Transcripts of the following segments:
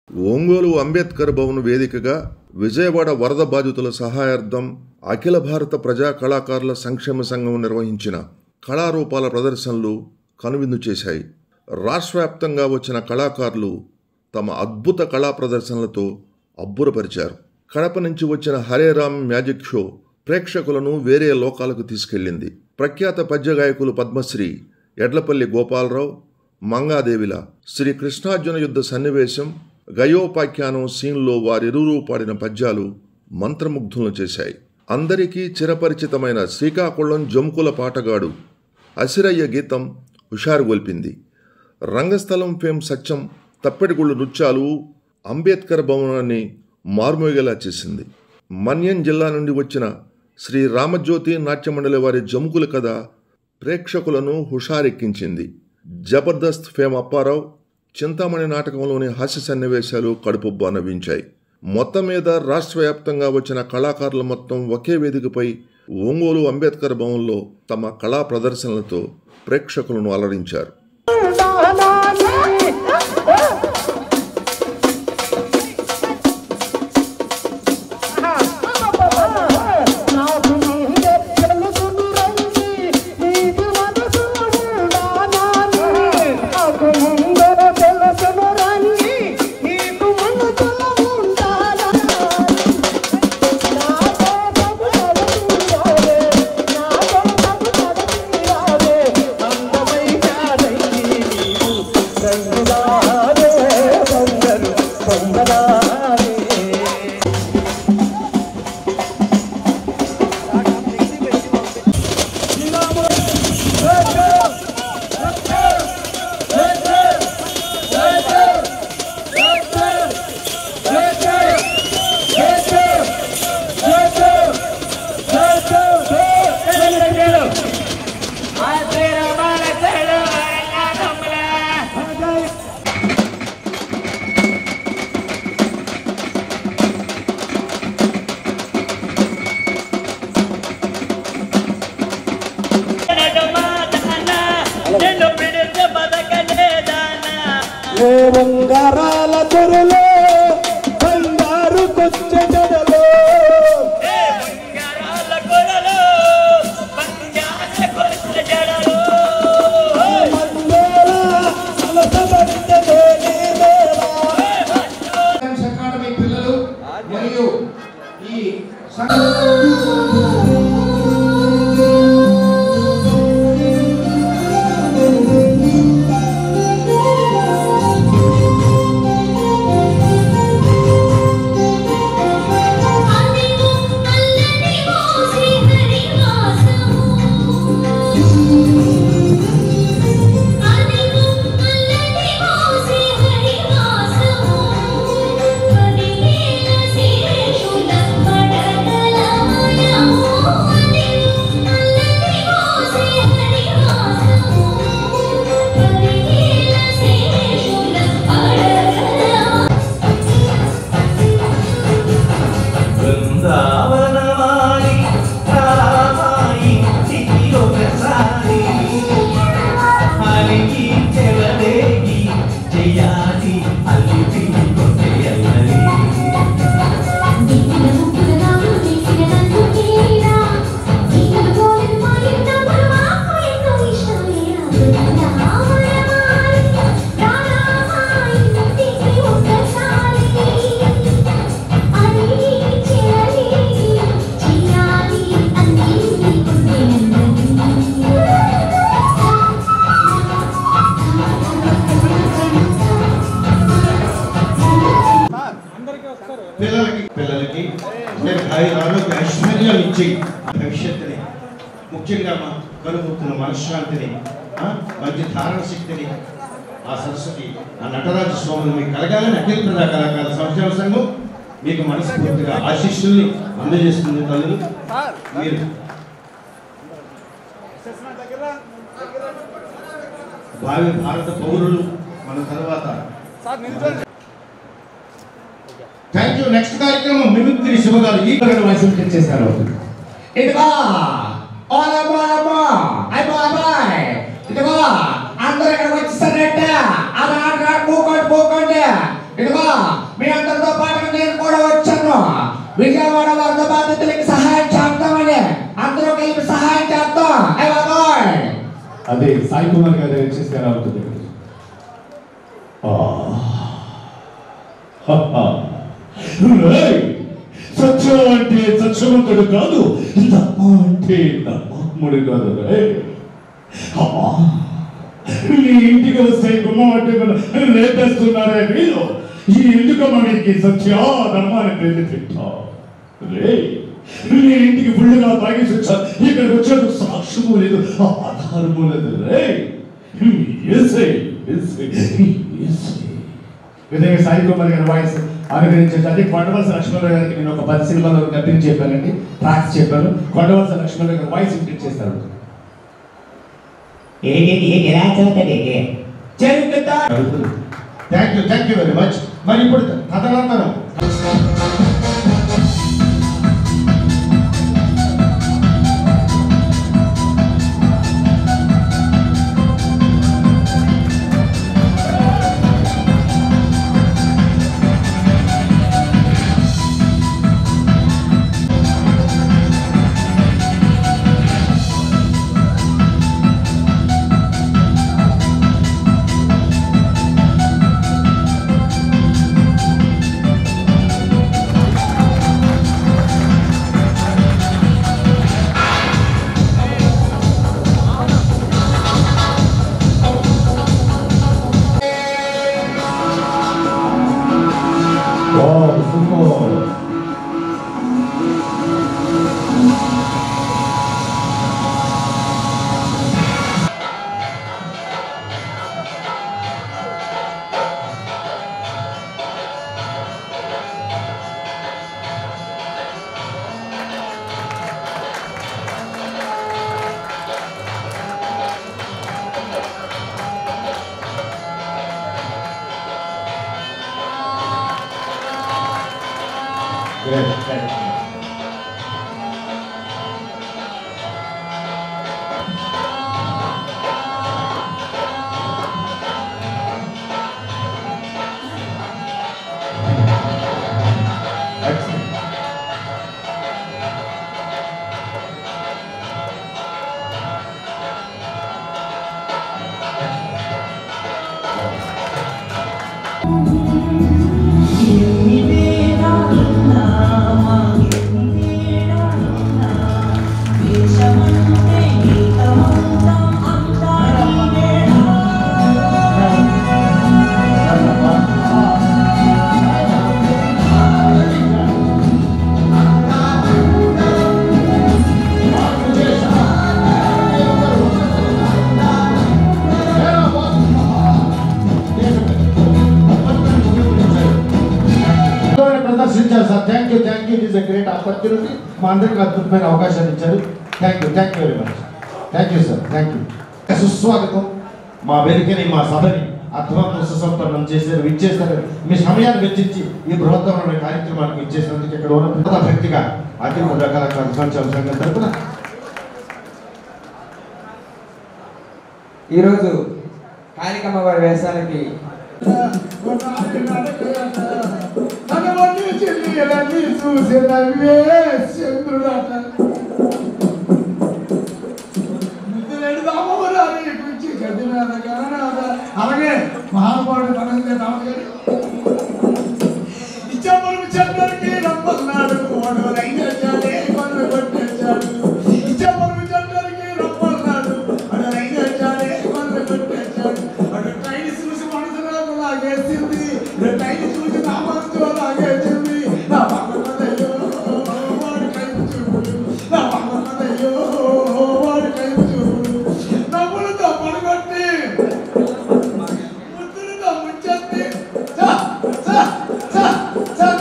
ఒంగోలు అంబేద్కర్ భవన్ వేదికగా విజయవాడ వరద బాధితుల సహాయార్థం అఖిల భారత ప్రజా కళాకారుల సంక్షేమ సంఘం నిర్వహించిన కళారూపాల ప్రదర్శనలు కనువిందు చేశాయి. రాష్ట్రవ్యాప్తంగా వచ్చిన కళాకారులు తమ అద్భుత కళా ప్రదర్శనలతో అబ్బురపరిచారు. కడప నుంచి వచ్చిన హరేరామ్ మ్యాజిక్ షో ప్రేక్షకులను వేరే లోకాలకు తీసుకెళ్లింది. ప్రఖ్యాత పద్య గాయకులు పద్మశ్రీ ఎడ్లపల్లి గోపాలరావు, మంగాదేవిల శ్రీ కృష్ణార్జున యుద్ధ సన్నివేశం, గయోపాఖ్యానం సీన్లో వారిరువురూ పాడిన పద్యాలు మంత్రముగ్ధులను చేశాయి. అందరికీ చిరపరిచితమైన శ్రీకాకుళం జంకుల పాటగాడు అసిరయ్య గీతం హుషారుగొల్పింది. రంగస్థలం ఫేమ్ సత్యం తప్పెటిగుళ్ళు నృత్యాలు అంబేద్కర్ భవనాన్ని మార్మోగేలా చేసింది. మన్యం జిల్లా నుండి వచ్చిన శ్రీ రామజ్యోతి నాట్యమండలి వారి జంకుల కథ ప్రేక్షకులను హుషారెక్కించింది. జబర్దస్త్ ఫేమ్ అప్పారావు, చింతామణి నాటకంలోని హాస్య సన్నివేశాలు కడుపుబ్బా నవ్వించాయి. మొత్తం మీద రాష్ట్ర వ్యాప్తంగా వచ్చిన కళాకారుల మొత్తం ఒకే వేదికపై ఒంగోలు అంబేద్కర్ భవన్లో తమ కళా ప్రదర్శనలతో ప్రేక్షకులను అలరించారు. బంగారాల దొరలో బంగారు కొచ్చే జడలో అకాడమీ పిల్లలు మరియు ఈ పిల్లలకి ఐశ్వర్యం ఇచ్చి భవిష్యత్తుని, ముఖ్యంగా కలుగుతున్న మనశ్శాంతిని, మంచి ధారణ శక్తిని ఆ సరస్వతి ఆ నటరాజ స్వామిని మీకు కలగాలని అఖిల ప్రజా కళాకారుల సంక్షేమ సంఘం మీకు మనస్ఫూర్తిగా ఆశీస్సుల్ని అందజేస్తుంది. తల్లులు మీరు భావి భారత పౌరులు మన తర్వాత. Thank you. నెక్స్ట్ కార్యక్రమం మిమిక్రీ శివ గారు ఈ వయసు చేశారు. ఇదిగో ఇదిగో అందరూ ఇక్కడ వచ్చేసారంటే అది ఆటగాడు పోకోండి ఇదిగో మీ అందరితో పాటు నేను కూడా వచ్చాను. విజయవాడ వరద బాధితులకి సహాయం చేద్దామని అందరూ కలిపి సహాయం చేద్దాం. అదే సాయి కుమార్ గారు చేస్తే ఎలా ఉంటుంది? సత్యం అంటే సత్యవంతుడు కాదు, దమ్మ అంటే దమ్మాత్ముడు కాదు. నీ ఇంటికి వస్తే గుమ్మ అంటే లేపేస్తున్నారే మీరు. ఈ ఎందుకమ్మా మీకు సత్య ధర్మాన్ని ప్రేరేపిస్తా రే. నీ ఇంటికి ఫుల్గా తాగేసి వచ్చా, ఇక్కడికి వచ్చేందుకు సాక్ష్యము లేదు, ఆధారము లేదు రే. విధంగా సాయి కుమార్ గారి వాయిస్ అనుగ్రహించండి. అది కొండవలస లక్ష్మణరావు గారికి నేను ఒక 10 సినిమాలో డబ్బింగ్ చెప్పానండి, ట్రాక్స్ చెప్పాను. కొండవలస లక్ష్మణరావు గారి వాయిస్ ఇంప్లిట్ చేస్తారు. Thank you very much. మరి ఇప్పుడు కథలందరం thank you. It is a great opportunity. మా అందరికి అద్భుతమైన అవకాశాన్ని ఇచ్చారు. Thank you very much. Thank you sir. Thank you. సుస్వాగతం. మా వేదికని, మా సభని అద్భుతంగా సుసంపన్నం చేశారు, ఇచ్చేస్తారు. మీ సమయాన్ని వెచ్చించి ఈ బృహత్తమైన కార్యక్రమానికి ఇచ్చేసినందుకు ఇక్కడ ఉన్న భక్తిగా అఖిల కళాకారుల సంక్షేమ సంఘం తరఫున ఈరోజు కాళికమ్మ వారి వేషాలకి అలాగే మహానుభావుడు తనందే రామగారు ఇచ్చాపురం చంద్రుడికి రమ్మన్నాడు, వాడు రైతేశాడే కొను కొట్టేశాడు. ఇచ్చాపురం చంద్రుడికి రమ్మన్నాడు, వాడు రైతేశాడే కొను కొట్టేశాడు. వాడు ట్రైన్ చూసి మనసులో లాగేసింది, ట్రైన్ చూసి నా మనసులో లాగేసింది. నా పక్కనయ్యో వాడు కైపు చూపుడు, నా పక్కనయ్యో వాడు కైపు చూపుడు. నవ్వులతో పడగొట్టి ముద్దులతో ముంచెత్తి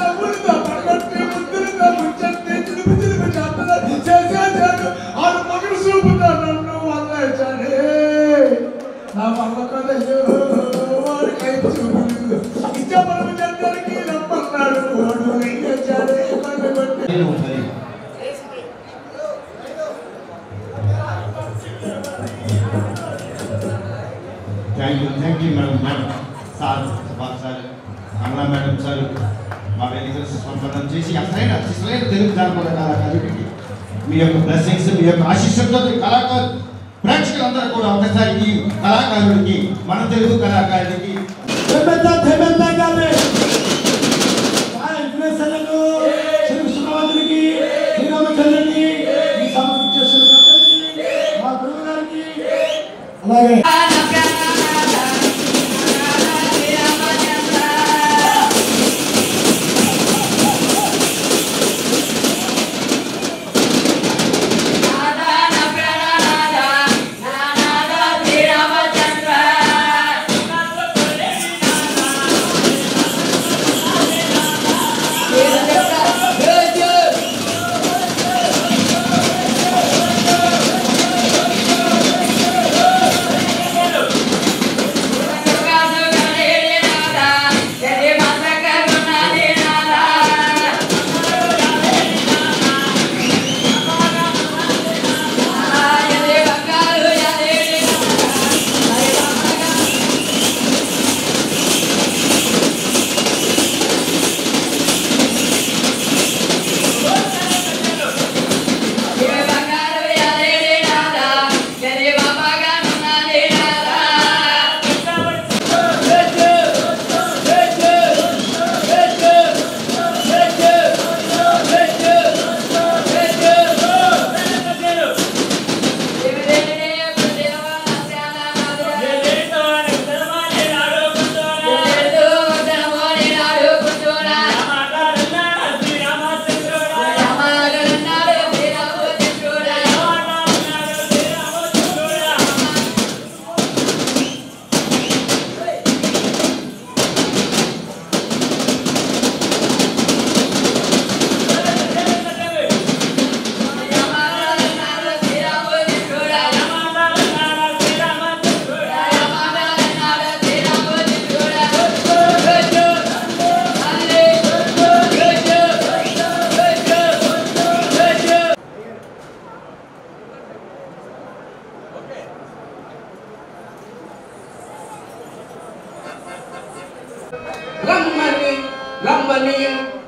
నవ్వులతో పడగొట్టి ముద్దులతో ముంచెత్తి చిలుపు చిలుపు చేతలు చేసేసాడు. ఆడు మగడు చూపుతా నన్ను వల్లేశాడే. నా పక్కనయ్యో వాడు కైపు చూపుడు. ఇచ్చాపురం చంద్రుడికి రమ్మన్నాడు, వాడు రైతేశాడే కొను కొట్టేశాడు. Thank you madam sir, sir Kamala గారు మా వేదికలు సుసంపన్నం చేసి అసలైన తెలుగు జానపద కళాకారుడికి మీ యొక్క బ్లెస్సింగ్స్ మీ యొక్క ఆశీస్సులతో కళాకారు ప్రేక్షకులందరూ కూడా ఒకసారి ఈ కళాకారుడికి మన తెలుగు కళాకారుడికి అలాగే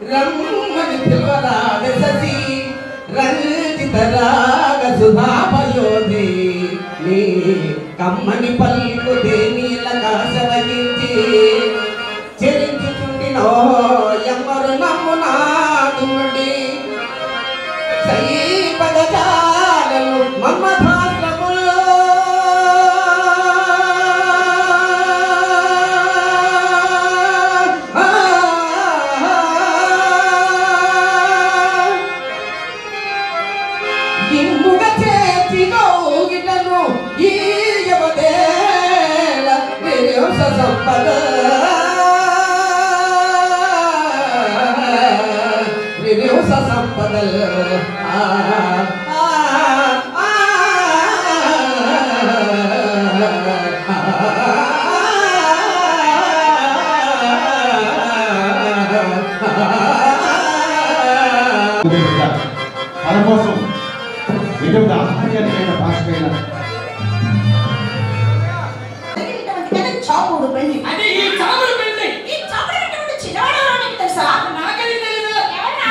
రమ్మని పిలవరాగ ససి రంజితరాగ సుధాపయోధి నీ కమ్మని పల్కు దేనీల కాశవయించి చెరించుచుండినో ఎమ్మరు నమ్మునాదుండి సై పదజాలను మమ్మధాస్రములో సంపదల్ మన కోసం ఎటువంటి ఆహార్యానికైనా భాషకైనా చావుడు పెళ్లి అంటే ఈ చావుడు పెళ్లి ఈ చావుడు పెళ్లి చిన్నవాడు తెలుసా నాకది తెలియదు ఏమన్నా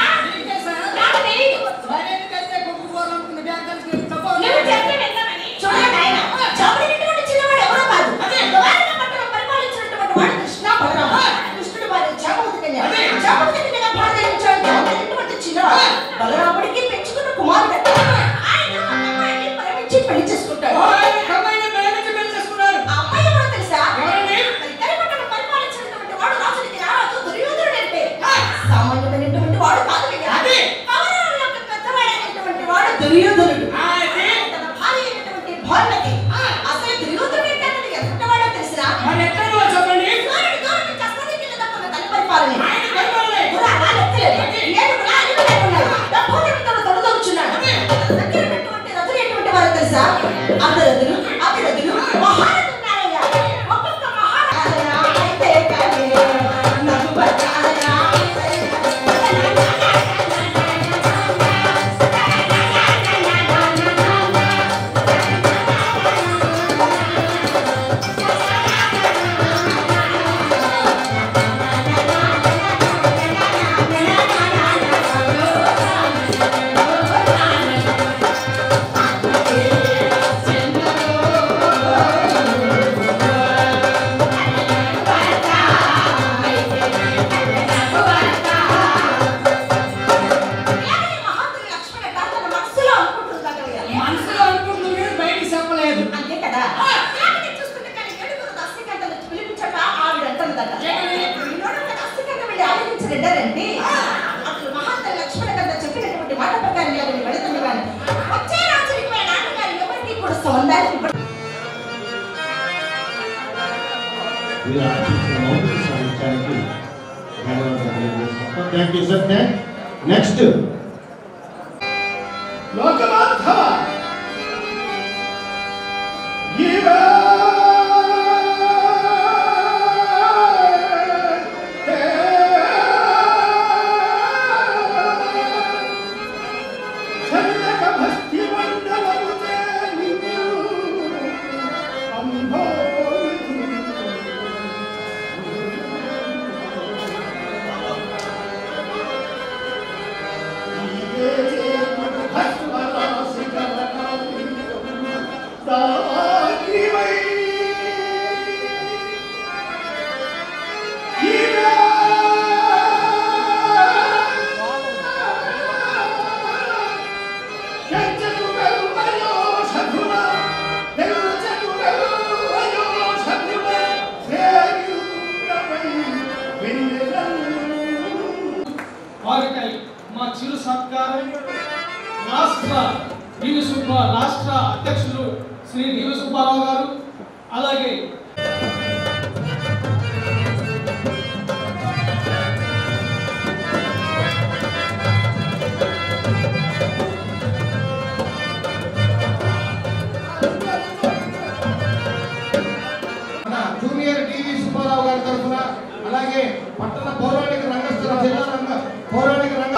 నాకు తెలియదు మరేందుకంటే కొట్టుకోవాలనుకున్న బ్యాంకర్స్ నువ్వు చెప్తే విన్నామని చూడండి ఆయన చావుడు పెళ్లి చిన్నవాడు ఎవరో కాదు అదే ద్వారక పట్టణం పరిపాలించినటువంటి వాడు కృష్ణ బలరామ కృష్ణుడు వారి చావుడు పెళ్లి అదే చావుడు పెళ్లిగా భారతదేశంలో చిన్నవాడు బలరాముడికి పెంచుకున్న కుమారుడు ఆయన అమ్మాయిని ప్రేమించి పెళ్లి చేసుకుంటాడు దుర్యోధనుడు తన భార్య అయినటువంటి భార్యకి అసలు దుర్యోధనుడు ఏంటంటే ఎంతవాడో తెలుసా మరి ఎక్కడో చెప్పండి దూరం కష్టం కింద తన తల్లి పరిపాలన ఆయన పరిపాలన కూడా అలా లెక్కలేదు ఏడుగురు అడిగి లేకున్నారు డబ్బులతో తొడదొచ్చున్నాడు దగ్గర పెట్టుకుంటే రతులేటువంటి వారు తెలుసా అతరదులు మహారథులు ఉన్నారయ్యా ఒక్కొక్క మహారథ అయితే కానీ నాకు బచ్చారా స్ప్రెడర్ అంటే అసలు మహాత్మ లక్ష్మణ గారు చెప్పినటువంటి మాట ప్రకారం నేను వెళుతుంది కానీ వచ్చే రాత్రికి మా నాన్నగారు ఎవరికి కూడా సంబంధానికి నెక్స్ట్ లోకమాధవ వారికై మా చిరు సత్కారం రాష్ట్ర అధ్యక్షులు శ్రీ డివి సుబ్బారావు గారు అలాగే జూనియర్ డివి సుబ్బారావు గారి తరఫున అలాగే పట్టణ పౌరాణిక రంగస్థల జిల్లా పౌరాణిక రంగ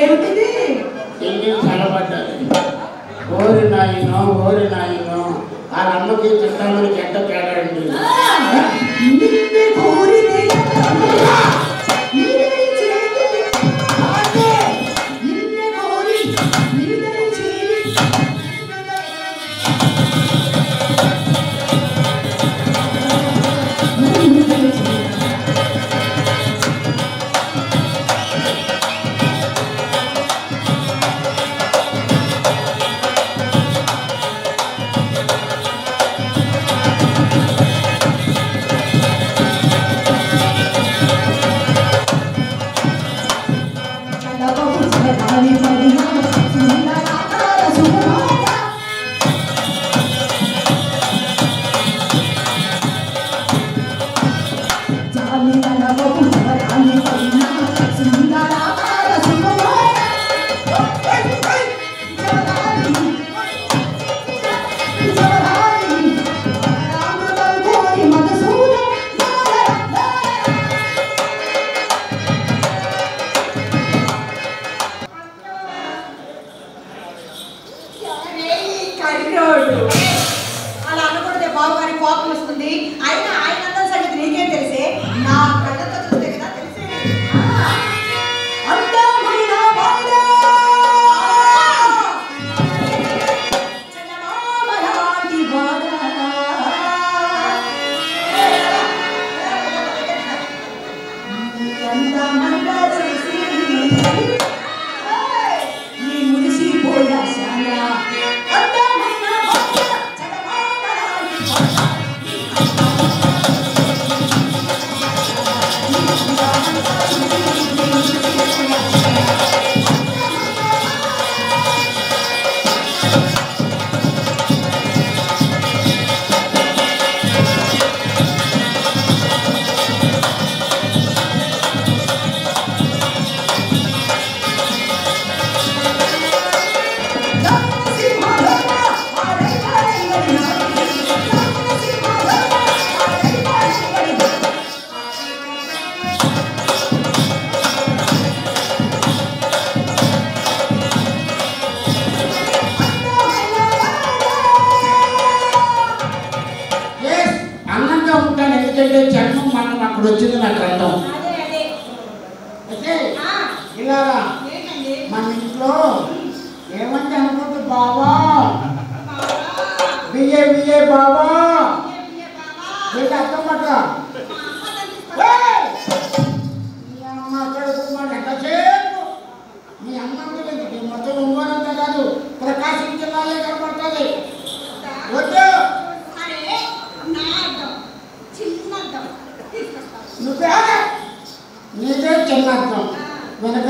ఏమిటిది? ఇల్లు చల్లబడ్డది. ఓరి నాయనో ఆ అమ్మకి చిత్తామని చెడ్డ తేడండి. నిన్ను కోరితే అలా అనకూడదే, బాబు గారి కోపం వస్తుంది. అయినా ఆయన అంతా సంగతి నీకేం తెలిసే? నా కళ్ళతో చూస్తే కదా తెలిసే. అందమైన బాల చందమామలాంటి బాల అందమంతా చూసి నీ మురిసిపోయా శానా. ఎందుకంటే జన్మం మనం అక్కడ వచ్చింది నాకు అర్థం. అయితే ఇలా మన ఇంట్లో ఏమంటే అనుకుంటే బాబా బియ్యే బాబా వీళ్ళు అర్థమట. మీ అమ్మ అక్కడ ఎంతసేపు మీ అమ్మ మొత్తం ఒంగోలంతా కాదు ప్రకాశం జిల్లాలే కనపడుతుంది. వద్దు నువ్వే నీదే చిన్న అర్థం వెనక